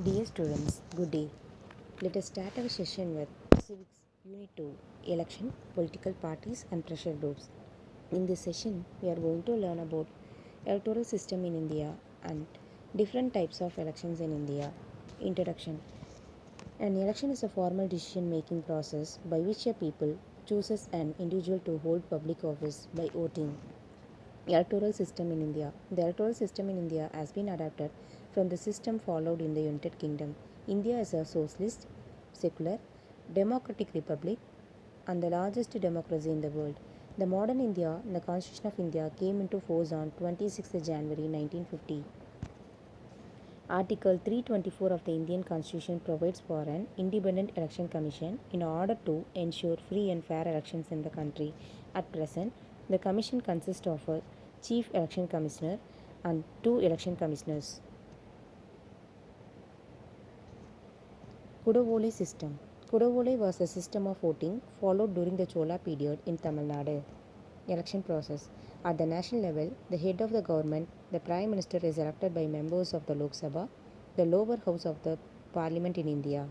Dear students, good day. Let us start our session with Civics Unit 2 Election, Political Parties and Pressure Groups. In this session, we are going to learn about electoral system in India and different types of elections in India. Introduction. An election is a formal decision making process by which a people chooses an individual to hold public office by voting. Electoral system in India. The electoral system in India has been adapted from the system followed in the United Kingdom. India is a socialist, secular, democratic republic and the largest democracy in the world. The modern India, the Constitution of India, came into force on 26th January 1950. Article 324 of the Indian Constitution provides for an independent election commission in order to ensure free and fair elections in the country. At present, the commission consists of a chief election commissioner and two election commissioners. Kudavole system. Kudavole was a system of voting followed during the Chola period in Tamil Nadu. Election process. At the national level, the head of the government, the Prime Minister, is elected by members of the Lok Sabha, the lower house of the parliament in India.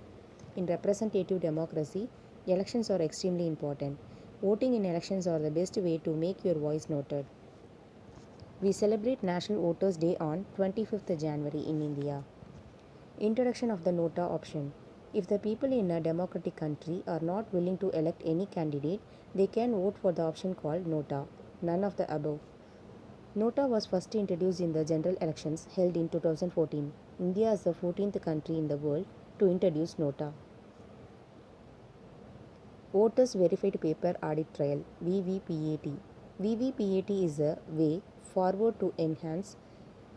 In representative democracy, elections are extremely important. Voting in elections are the best way to make your voice noted. We celebrate National Voters' Day on 25th January in India. Introduction of the Nota option. If the people in a democratic country are not willing to elect any candidate, they can vote for the option called Nota. None of the above. Nota was first introduced in the general elections held in 2014. India is the 14th country in the world to introduce Nota. Voters Verified Paper Audit Trail (VVPAT). VVPAT is a way forward to enhance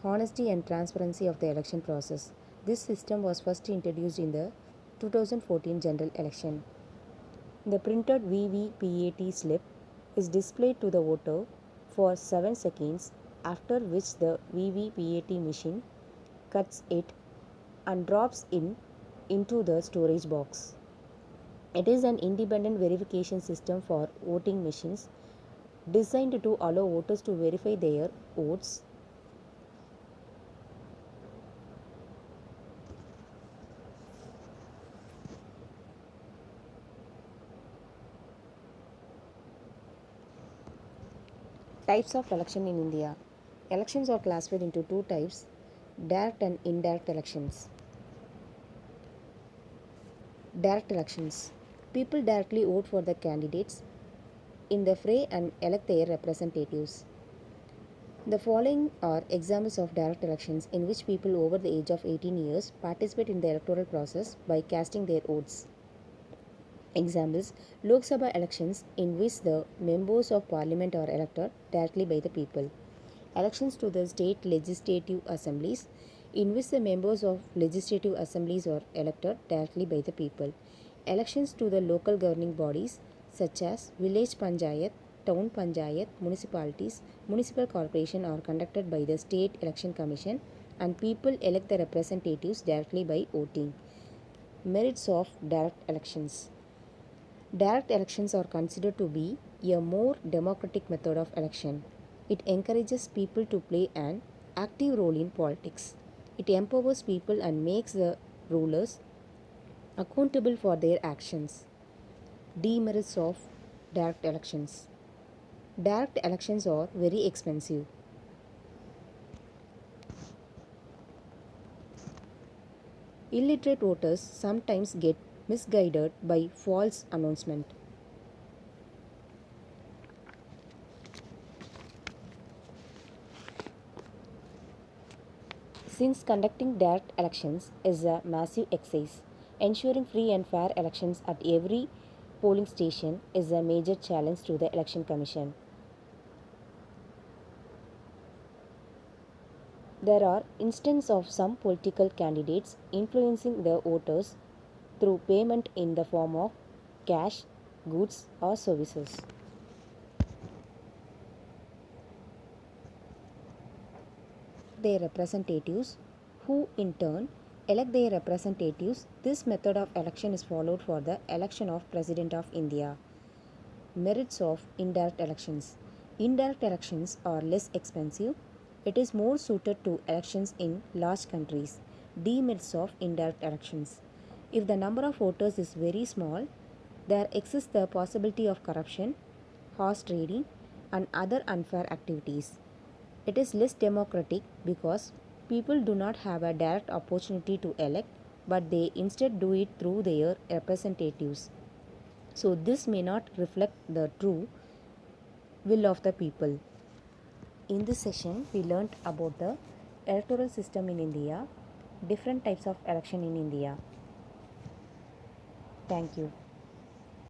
honesty and transparency of the election process. This system was first introduced in the 2014 general election. The printed VVPAT slip is displayed to the voter for 7 seconds, after which the VVPAT machine cuts it and drops it into the storage box. It is an independent verification system for voting machines designed to allow voters to verify their votes. Types of election in India. Elections are classified into two types: direct and indirect elections. Direct elections. People directly vote for the candidates in the fray and elect their representatives. The following are examples of direct elections in which people over the age of 18 years participate in the electoral process by casting their votes. Examples: Lok Sabha elections in which the members of parliament are elected directly by the people. Elections to the state legislative assemblies in which the members of legislative assemblies are elected directly by the people. Elections to the local governing bodies such as village panchayat, town panchayat, municipalities, municipal corporation are conducted by the state election commission and people elect the representatives directly by voting. Merits of direct elections. Direct elections are considered to be a more democratic method of election. It encourages people to play an active role in politics. It empowers people and makes the rulers accountable for their actions. Demerits of direct elections. Direct elections are very expensive. Illiterate voters sometimes get misguided by false announcement. Since conducting direct elections is a massive exercise, ensuring free and fair elections at every polling station is a major challenge to the Election Commission. There are instances of some political candidates influencing the voters through payment in the form of cash, goods, or services. Their representatives, who in turn elect their representatives. This method of election is followed for the election of President of India. Merits of indirect elections. Indirect elections are less expensive. It is more suited to elections in large countries. demerits of indirect elections. If the number of voters is very small, there exists the possibility of corruption, horse trading, and other unfair activities. It is less democratic because people do not have a direct opportunity to elect, but they instead do it through their representatives. So, this may not reflect the true will of the people. In this session, we learnt about the electoral system in India, different types of election in India. Thank you.